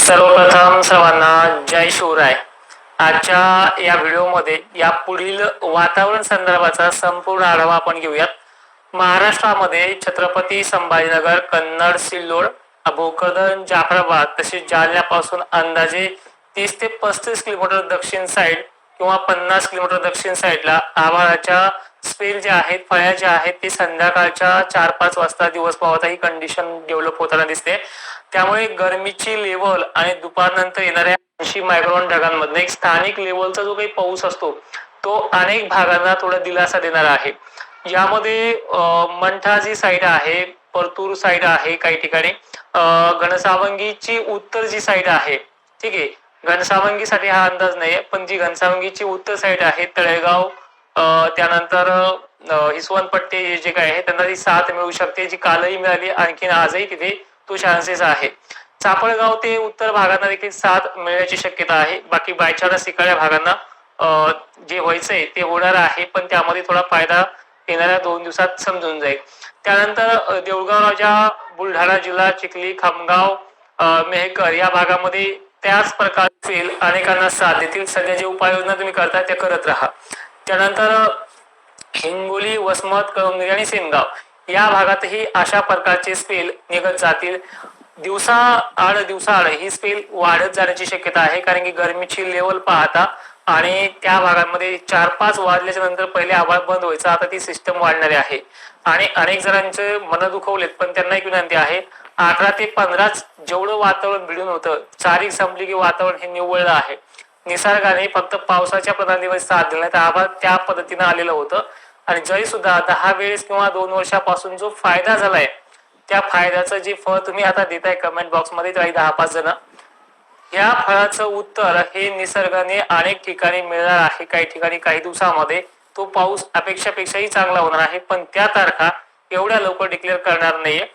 सर्वप्रथम सर्वांना जय शिवराय. आजच्या या व्हिडिओमध्ये या पुढील वातावरण संदर्भाचा संपूर्ण आढावा आपण घेऊयात. महाराष्ट्रामध्ये छत्रपती संभाजीनगर, कन्नड, सिल्लोड, भोकरदन, जाफराबाद तसेच जालन्यापासून अंदाजे 30 ते 35 किलोमीटर दक्षिण साईड किंवा 50 किलोमीटर दक्षिण साईडला आभाळाच्या स्पेल जे आहेत, फळ्या ज्या आहेत ते संध्याकाळच्या 4-5 वाजता दिवस पावता ही कंडिशन डेव्हलप होताना दिसते. त्यामुळे गरमीची लेवल आणि दुपारनंतर येणाऱ्या 80 मायक्रॉन ढगांमधून एक स्थानिक लेवलचा जो काही पाऊस असतो तो अनेक भागांना थोडा दिलासा देणार आहे. यामध्ये मंठा जी साईड आहे, परतूर साईड आहे, काही ठिकाणी घनसावंगीची उत्तर जी साईड आहे, ठीक आहे, घनसावंगीसाठी हा अंदाज नाहीये, पण जी घनसावंगीची उत्तर साईड आहे, तळेगाव, त्यानंतर हिसवणपट्टी जे काय आहे त्यांना ती साथ मिळू शकते, जी कालही मिळाली, आणखीन आजही तिथे तो चान्सेस आहे. चापळगाव ते उत्तर भागांना देखील साथ मिळण्याची शक्यता आहे. बाकी बायचान्स इकडच्या भागांना जे व्हायचंय ते होणार आहे, पण त्यामध्ये थोडा फायदा येणाऱ्या 2 दिवसात समजून जाईल. त्यानंतर देऊळगाव राजा, बुलढाणा जिल्हा, चिखली, खामगाव, मेहकर या भागामध्ये त्याच प्रकारचे अनेकांना साथ देतील. सध्या जे उपाययोजना तुम्ही करता त्या करत राहा. त्यानंतर हिंगोली, वसमत, कळमनुरी आणि सेनगाव या भागातही अशा प्रकारचे स्पेल निघत जातील. दिवसाआड ही स्पेल वाढत जाण्याची शक्यता आहे, कारण की गरमीची लेवल पाहता आणि त्या भागांमध्ये 4-5 वाजल्याच्या नंतर पहिले आभाळ बंद व्हायचं, आता ती सिस्टम वाढणारी आहे. आणि अनेक जणांचे मन दुखवलेत, पण त्यांना एक विनंती आहे, 18 ते 15 जेवढं वातावरण भिडून होतं, 4 संपली की वातावरण हे निव्वळलं आहे. निसर्गाने फक्त पावसाच्या प्रणालीवर साथ दिला, तर आभाळ त्या पद्धतीनं आलेलं होतं. आणि जरी सुद्धा 10 वेळेस किंवा 2 वर्षापासून जो फायदा झालाय, त्या फायद्याचं जे फळ तुम्ही आता देताय कमेंट बॉक्समध्ये काही 10-5 जण, या फळाचं उत्तर हे निसर्गाने अनेक ठिकाणी मिळणार आहे. काही ठिकाणी काही दिवसामध्ये तो पाऊस अपेक्षापेक्षाही चांगला होणार आहे, पण त्या तारखा एवढ्या लवकर डिक्लेअर करणार नाहीये.